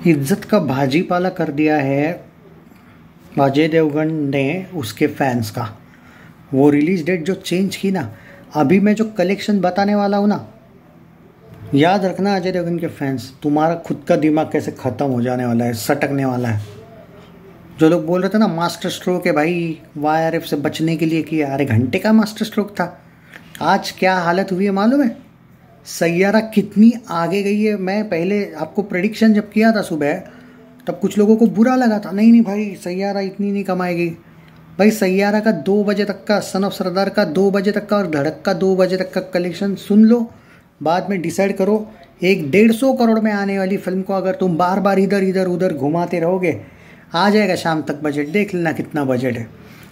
इज्जत का भाजीपाला कर दिया है अजय देवगन ने उसके फैंस का। वो रिलीज डेट जो चेंज की ना, अभी मैं जो कलेक्शन बताने वाला हूँ ना, याद रखना अजय देवगन के फैंस, तुम्हारा खुद का दिमाग कैसे ख़त्म हो जाने वाला है, सटकने वाला है। जो लोग बोल रहे थे ना मास्टर स्ट्रोक है भाई, वाईआरएफ से बचने के लिए किया, अरे घंटे का मास्टर स्ट्रोक था। आज क्या हालत हुई है मालूम है? सैयारा कितनी आगे गई है। मैं पहले आपको प्रेडिक्शन जब किया था सुबह, तब कुछ लोगों को बुरा लगा था, नहीं भाई सैयारा इतनी नहीं कमाएगी। भाई सैयारा का 2 बजे तक का, सन ऑफ सरदार का 2 बजे तक का और धड़क का 2 बजे तक का कलेक्शन सुन लो, बाद में डिसाइड करो। एक 150 करोड़ में आने वाली फिल्म को अगर तुम बार बार इधर इधर उधर घुमाते रहोगे, आ जाएगा शाम तक बजट। देख लेना कितना बजट है,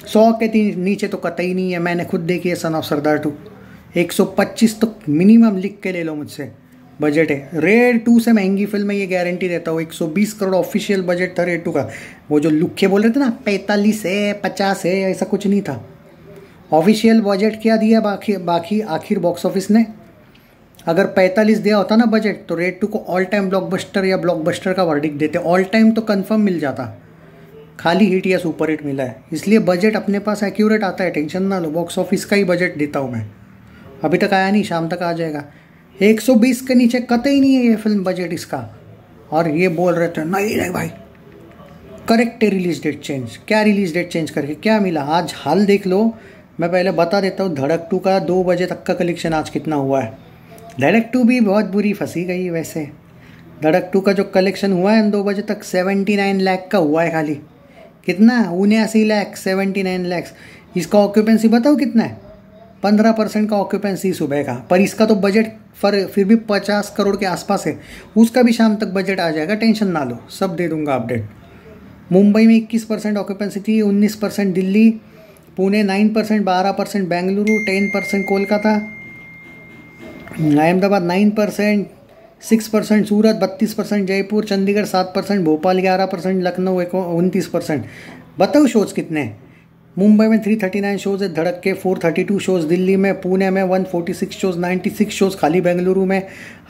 100 के नीचे तो कतई नहीं है। मैंने खुद देखी है सन ऑफ सरदार 2, 125 तो मिनिमम लिख के ले लो मुझसे बजट है। रेड 2 से महंगी फिल्म है, ये गारंटी देता हूँ। 120 करोड़ ऑफिशियल बजट था रेड 2 का। वो जो लुक्के बोल रहे थे ना 45 है 50 है, ऐसा कुछ नहीं था। ऑफिशियल बजट क्या दिया बाकी आखिर बॉक्स ऑफिस ने? अगर 45 दिया होता ना बजट, तो रेड 2 को ऑल टाइम ब्लॉकबस्टर या ब्लॉकबस्टर का वर्डिक्ट देते। ऑल टाइम तो कंफर्म मिल जाता, खाली हिट या सुपर हिट मिला है। इसलिए बजट अपने पास एक्यूरेट आता है, टेंशन ना लो। बॉक्स ऑफिस का ही बजट देता हूँ मैं। अभी तक आया नहीं, शाम तक आ जाएगा। 120 के नीचे कतई नहीं है ये फिल्म बजट इसका। और ये बोल रहे थे नहीं भाई करेक्ट है रिलीज डेट चेंज। क्या रिलीज डेट चेंज करके क्या मिला? आज हाल देख लो। मैं पहले बता देता हूँ, धड़क 2 का 2 बजे तक का कलेक्शन आज कितना हुआ है। धड़क 2 भी बहुत बुरी फंसी गई वैसे। धड़क 2 का जो कलेक्शन हुआ है 2 बजे तक 79 लाख का हुआ है खाली। कितना? 79 लाख, 79 लाख। इसका ऑक्यूपेंसी बताओ कितना है? 15% का ऑक्यूपेंसी सुबह का। पर इसका तो बजट फिर भी 50 करोड़ के आसपास है। उसका भी शाम तक बजट आ जाएगा, टेंशन ना लो, सब दे दूंगा अपडेट। मुंबई में 21% ऑक्यूपेंसी थी, 19% दिल्ली, पुणे 9%, 12% बेंगलुरु, 10% कोलकाता, अहमदाबाद 9%, 6% सूरत, 32% जयपुर, चंडीगढ़ 7%, भोपाल 11%, लखनऊ 29%। बताओ शोज़ कितने हैं? मुंबई में 339 शोज़ है, धड़क के 432 शोज़, दिल्ली में, पुणे में 146 शोज़, 96 शोज़ खाली बेंगलुरु में,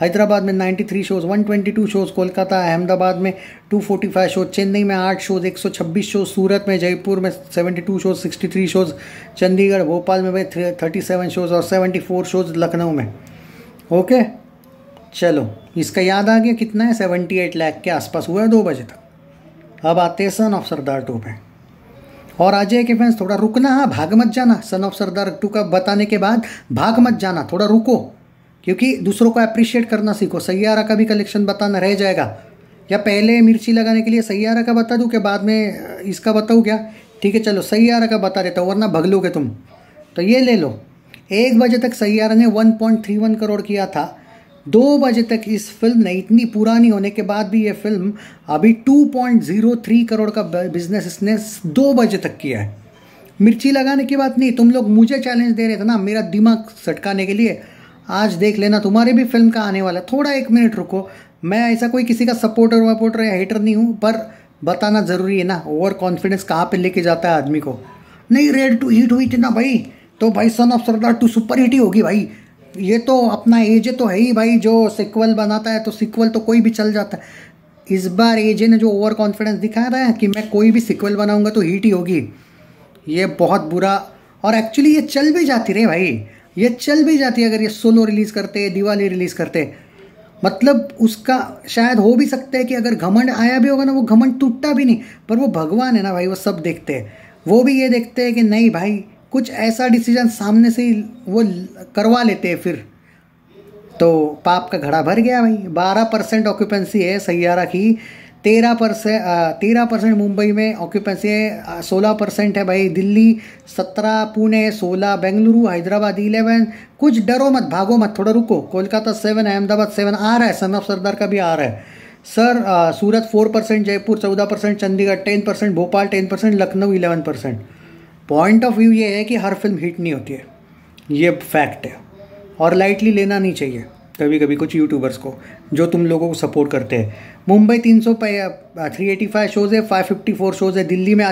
हैदराबाद में 93 शोज़, 122 शोज़, कोलकाता अहमदाबाद में 245 शोज़, चेन्नई में 8 शोज़, 126 शोज़, सूरत में, जयपुर में 72 शोज़, 63 शोज़, चंडीगढ़ भोपाल में 37 शोज़ और 74 शोज़ लखनऊ में। ओके चलो, इसका याद आ गया कितना है? 78 लाख के आसपास हुआ है 2 बजे तक। अब आते हैं सन ऑफ सरदार 2 पे। और अजय के फैंस थोड़ा रुकना, हाँ भाग मत जाना। सन ऑफ सरदार 2 का बताने के बाद भाग मत जाना, थोड़ा रुको, क्योंकि दूसरों को अप्रिशिएट करना सीखो। सैयारा का भी कलेक्शन बताना रह जाएगा। या पहले मिर्ची लगाने के लिए सैयारा का बता दूँ कि बाद में इसका बताऊँ क्या? ठीक है चलो सैयारा का बता देता हूँ, वरना भग लोगे तुम। तो ये ले लो, 1 बजे तक सैयारा ने 1.31 करोड़ किया था। 2 बजे तक इस फिल्म ने, इतनी पुरानी होने के बाद भी ये फिल्म अभी 2.03 करोड़ का बिजनेस इसने 2 बजे तक किया है। मिर्ची लगाने की बात नहीं, तुम लोग मुझे चैलेंज दे रहे थे ना मेरा दिमाग सटकाने के लिए। आज देख लेना, तुम्हारे भी फिल्म का आने वाला। थोड़ा 1 मिनट रुको। मैं ऐसा कोई किसी का सपोर्टर वपोर्टर या हेटर नहीं हूँ, पर बताना ज़रूरी है ना। ओवर कॉन्फिडेंस कहाँ पर लेके जाता है आदमी को। नहीं रेड 2 हिट हुई थी ना भाई, तो भाई son of Sardaar 2 super hit ही होगी भाई। ये तो अपना एजे तो है ही भाई, जो सिक्वल बनाता है तो सिक्वल तो कोई भी चल जाता है। इस बार एजे ने जो ओवर कॉन्फिडेंस दिखा रहा है कि मैं कोई भी सिक्वल बनाऊंगा तो हिट ही होगी, ये बहुत बुरा। और एक्चुअली ये चल भी जाती रे भाई, ये चल भी जाती है अगर ये सोलो रिलीज़ करते, दिवाली रिलीज़ करते। मतलब उसका शायद हो भी सकता है कि अगर घमंड आया भी होगा ना, वो घमंड टूटता भी नहीं। पर वो भगवान है ना भाई, वो सब देखते हैं। वो भी ये देखते हैं कि नहीं भाई कुछ ऐसा डिसीजन सामने से ही वो करवा लेते हैं, फिर तो पाप का घड़ा भर गया भाई। 12% ऑक्यूपेंसी है सैयारा की, 13% मुंबई में ऑक्यूपेंसी है, 16% है भाई दिल्ली, 17 पुणे, 16 बेंगलुरु, हैदराबाद 11। कुछ डरो मत, भागो मत, थोड़ा रुको। कोलकाता 7, अहमदाबाद 7 आ रहा है, सन ऑफ सरदार का भी आ रहा है sir. Surat 4%, Jaipur 14%, Chandigarh 10%, Bhopal 10%, Lucknow 11%। Point of view ये है कि हर फिल्म हिट नहीं होती है, ये फैक्ट है। और लाइटली लेना नहीं चाहिए कभी कभी कुछ यूट्यूबर्स को जो तुम लोगों को सपोर्ट करते हैं। मुंबई 385 शोज़ है, 554 शोज़ है। दिल्ली में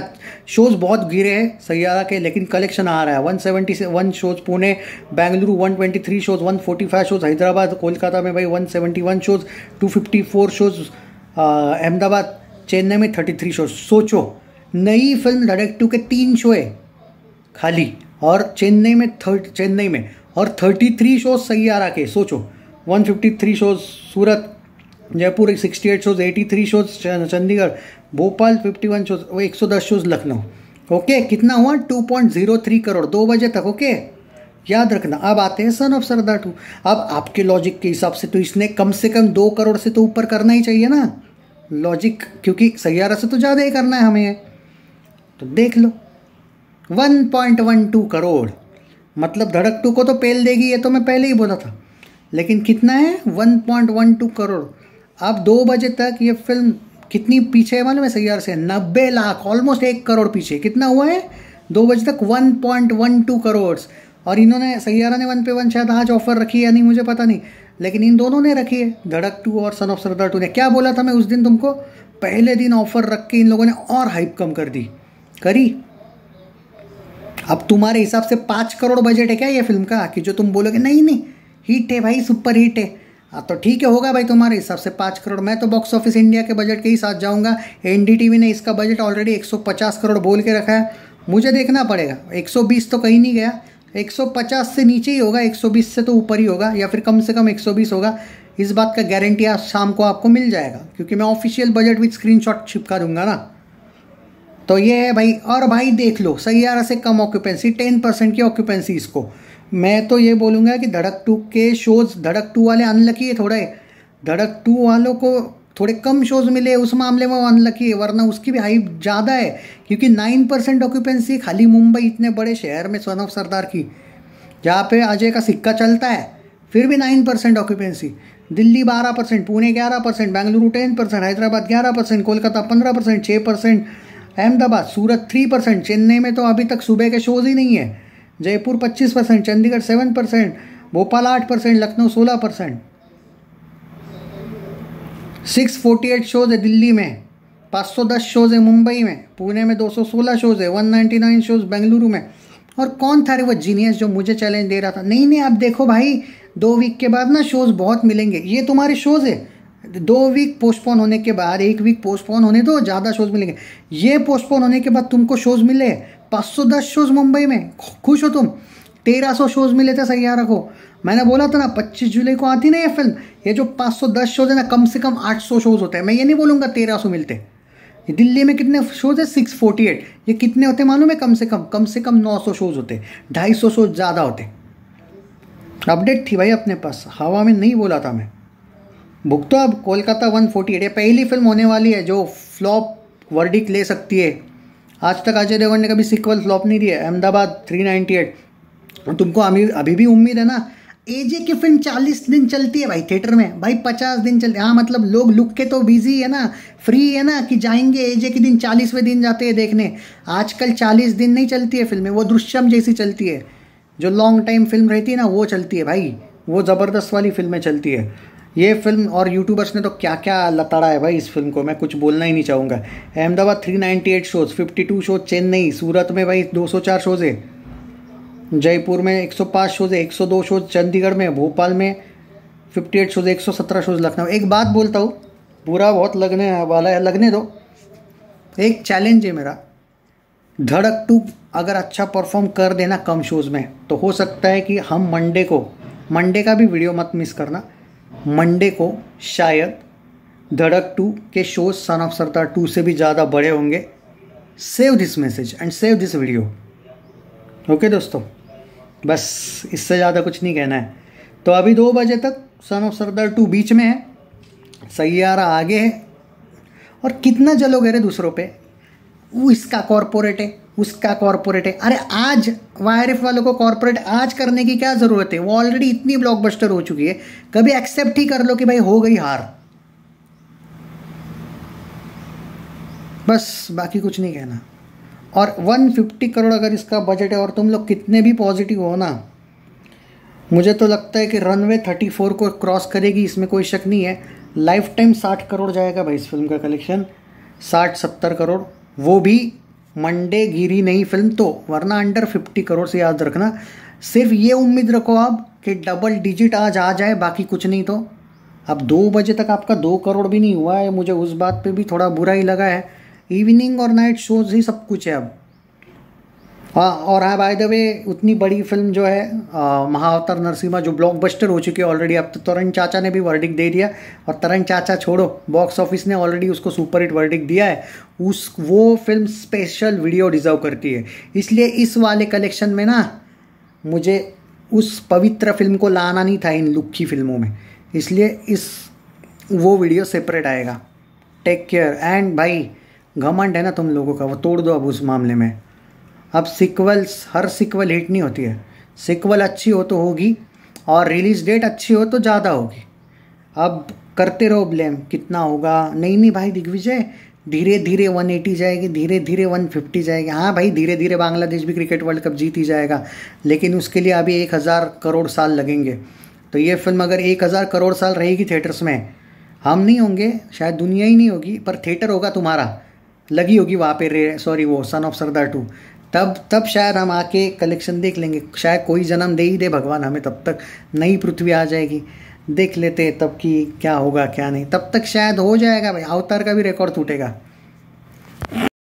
शोज़ बहुत गिरे हैं सैयारा के, लेकिन कलेक्शन आ रहा है। 171 shows Pune, Bengaluru 123 shows, 145 shows, Hyderabad Kolkata में भाई 171 शोज़, 254 शोज़ अहमदाबाद चेन्नई में 33 शोज। सोचो, नई फिल्म धड़क 2 के 3 शो है खाली, और चेन्नई में और 33 शोज सैयारा के। सोचो, 153 shows Surat, Jaipur 68 shows, 83 shows Chandigarh, Bhopal 51 shows, 110 shows Lucknow. Okay, कितना हुआ? 2.03 करोड़ 2 बजे तक। ओके, याद रखना। अब आते हैं सन ऑफ सरदार 2। अब आपके लॉजिक के हिसाब से तो इसने कम से कम 2 करोड़ से तो ऊपर करना ही चाहिए ना लॉजिक, क्योंकि सैयारा से तो ज़्यादा ही करना है हमें। तो देख लो, 1.12 करोड़, मतलब धड़क 2 को तो पेल देगी, ये तो मैं पहले ही बोला था। लेकिन कितना है? 1.12 करोड़। अब 2 बजे तक ये फिल्म कितनी पीछे है मालूम है सैयारा से? 90 लाख, ऑलमोस्ट 1 करोड़ पीछे। कितना हुआ है 2 बजे तक? 1.12 करोड़। और इन्होंने, सैयारा ने 1 पे 1 शायद आज ऑफर रखी है या नहीं मुझे पता नहीं, लेकिन इन दोनों ने रखी है, धड़क 2 और सन ऑफ सरदार 2 ने। क्या बोला था मैं उस दिन तुमको? पहले दिन ऑफर रख के इन लोगों ने और हाइप कम कर दी, करी। अब तुम्हारे हिसाब से 5 करोड़ बजट है क्या ये फिल्म का, कि जो तुम बोलोगे नहीं नहीं हिट है भाई, सुपर हिट है? तो ठीक है, होगा भाई तुम्हारे हिसाब से 5 करोड़। मैं तो बॉक्स ऑफिस इंडिया के बजट के ही साथ जाऊंगा। एनडीटीवी ने इसका बजट ऑलरेडी 150 करोड़ बोल के रखा है, मुझे देखना पड़ेगा। 120 तो कहीं नहीं गया, 150 से नीचे ही होगा, 120 से तो ऊपर ही होगा, या फिर कम से कम 120 होगा। इस बात का गारंटी आज शाम को आपको मिल जाएगा, क्योंकि मैं ऑफिशियल बजट विद स्क्रीनशॉट चिपका दूंगा ना। तो ये है भाई। और भाई देख लो, सैयारा से कम ऑक्यूपेंसी, 10% की ऑक्यूपेंसी इसको। मैं तो ये बोलूँगा कि धड़क 2 के शोज़, धड़क 2 वाले अनलकी है थोड़े, धड़क 2 वालों को थोड़े कम शोज़ मिले, उस मामले में वो अनलकी है, वरना उसकी भी हाइप ज़्यादा है। क्योंकि 9% ऑक्यूपेंसी खाली मुंबई, इतने बड़े शहर में, सन ऑफ सरदार की, जहाँ पे अजय का सिक्का चलता है, फिर भी 9% ऑक्यूपेंसी। दिल्ली 12%, पुणे 11%, बेंगलुरु 10%, हैदराबाद 11%, कोलकाता 15%, 6%, अहमदाबाद, सूरत 3%, चेन्नई में तो अभी तक सुबह के शोज़ ही नहीं है, जयपुर 25%, चंडीगढ़ 7%, भोपाल 8%, लखनऊ 16%। 648 शोज़ है दिल्ली में, 510 शोज़ है मुंबई में, पुणे में 216 शोज़ है, 199 शोज़ बेंगलुरु में। और कौन था रे वो जीनियस जो मुझे चैलेंज दे रहा था? नहीं नहीं, अब देखो भाई, 2 वीक के बाद ना शोज़ बहुत मिलेंगे। ये तुम्हारे शोज़ है, 2 वीक पोस्टपोन होने के बाद, 1 वीक पोस्टपोन होने दो, ज़्यादा शोज़ मिलेंगे। ये पोस्टपोन होने के बाद तुमको शोज़ मिले 510 शोज़ मुंबई में, खुश हो तुम? 1300 शोज़ मिले थे सैयारा को। मैंने बोला था ना 25 जुलाई को आती ना ये फिल्म। ये जो 510 शोज़ है ना, कम से कम 800 शोज़ होते हैं। मैं ये नहीं बोलूँगा 1300 मिलते। दिल्ली में कितने शोज़ है? 648। ये कितने होते मालूम है? कम से कम 900 शोज़ होते, 250 शोज़ ज़्यादा होते। अपडेट थी भाई अपने पास, हवा में नहीं बोला था मैं। भुगतो अब कोलकाता 148। ये पहली फिल्म होने वाली है जो फ्लॉप वर्डिक्ट ले सकती है। आज तक अजय देवगन ने कभी सीक्वल फ्लॉप नहीं दिया। अहमदाबाद 398। तुमको अभी भी उम्मीद है ना? एजे की फिल्म 40 दिन चलती है भाई थिएटर में, भाई 50 दिन चलती है। हाँ, मतलब लोग लुक के तो बिजी है ना, फ्री है ना, कि जाएंगे एजे के दिन, 40वें दिन जाते हैं देखने। आजकल 40 दिन नहीं चलती है फिल्में, वो दृश्यम जैसी चलती है। जो लॉन्ग टाइम फिल्म रहती है ना, वो चलती है भाई, वो ज़बरदस्त वाली फिल्में चलती है। ये फिल्म और यूट्यूबर्स ने तो क्या क्या लताड़ा है भाई इस फिल्म को, मैं कुछ बोलना ही नहीं चाहूँगा। अहमदाबाद 398 शोज़, 52 शोज़ चेन्नई, सूरत में भाई 204 शोज़ है, जयपुर में 105 शोज़ है, 102 शोज़ चंडीगढ़ में, भोपाल में 58 शोज़, 117 शोज़ लखनऊ। एक बात बोलता हूँ, बुरा बहुत लगने वाला है, लगने दो। एक चैलेंज है मेरा, धड़क 2 अगर अच्छा परफॉर्म कर देना कम शोज़ में, तो हो सकता है कि हम मंडे का भी वीडियो मत मिस करना, मंडे को शायद धड़क 2 के शोज़ सन ऑफ सरदार 2 से भी ज़्यादा बड़े होंगे। Save this message and save this video. Okay दोस्तों, बस इससे ज़्यादा कुछ नहीं कहना है। तो अभी 2 बजे तक सन ऑफ सरदार 2 बीच में है, सैयारा आगे है। और कितना जलोगे रे दूसरों पे? वो इसका कॉर्पोरेट है, उसका कॉर्पोरेट है। अरे आज वाईआरएफ वालों को कॉर्पोरेट आज करने की क्या ज़रूरत है? वो ऑलरेडी इतनी ब्लॉकबस्टर हो चुकी है, कभी एक्सेप्ट ही कर लो कि भाई हो गई हार, बस, बाकी कुछ नहीं कहना। और 150 करोड़ अगर इसका बजट है, और तुम लोग कितने भी पॉजिटिव हो ना, मुझे तो लगता है कि रनवे 34 को क्रॉस करेगी, इसमें कोई शक नहीं है। लाइफ टाइम 60 करोड़ जाएगा भाई इस फिल्म का कलेक्शन, 60-70 करोड़, वो भी मंडे गिरी नहीं फिल्म तो, वरना अंडर 50 करोड़ से याद रखना। सिर्फ ये उम्मीद रखो आप कि डबल डिजिट आज आ जाए, बाकी कुछ नहीं तो अब 2 बजे तक आपका 2 करोड़ भी नहीं हुआ है, मुझे उस बात पे भी थोड़ा बुरा ही लगा है। इवनिंग और नाइट शोज ही सब कुछ है अब। हाँ, और हाँ बाय द वे, उतनी बड़ी फिल्म जो है महाअवतार नरसिम्हा, जो ब्लॉकबस्टर हो चुकी है ऑलरेडी, अब तो तरण चाचा ने भी वर्डिक्ट दे दिया। और तरण चाचा छोड़ो, बॉक्स ऑफिस ने ऑलरेडी उसको सुपर हिट वर्डिक्ट दिया है। वो फिल्म स्पेशल वीडियो डिजर्व करती है। इसलिए इस वाले कलेक्शन में ना मुझे उस पवित्र फिल्म को लाना नहीं था इन लुक्की फिल्मों में, इसलिए वो वीडियो सेपरेट आएगा। Take care. एंड भाई, घमंड है ना तुम लोगों का, वो तोड़ दो अब उस मामले में। अब सिक्वल्स, हर सिक्वल हिट नहीं होती है। सिक्वल अच्छी हो तो होगी, और रिलीज डेट अच्छी हो तो ज़्यादा होगी। अब करते रहो ब्लेम, कितना होगा। नहीं भाई दिग्विजय, धीरे धीरे 180 जाएगी, धीरे धीरे 150 जाएगी। हाँ भाई, धीरे धीरे बांग्लादेश भी क्रिकेट वर्ल्ड कप जीत ही जाएगा, लेकिन उसके लिए अभी 1000 करोड़ साल लगेंगे। तो ये फिल्म अगर 1000 करोड़ साल रहेगी थिएटर्स में, हम नहीं होंगे, शायद दुनिया ही नहीं होगी, पर थिएटर होगा तुम्हारा, लगी होगी वहाँ पे सॉरी वो सन ऑफ सरदार 2। तब शायद हम आके कलेक्शन देख लेंगे। शायद कोई जन्म दे ही दे भगवान हमें, तब तक नई पृथ्वी आ जाएगी, देख लेते तब कि क्या होगा क्या नहीं। तब तक शायद हो जाएगा भाई, अवतार का भी रिकॉर्ड टूटेगा।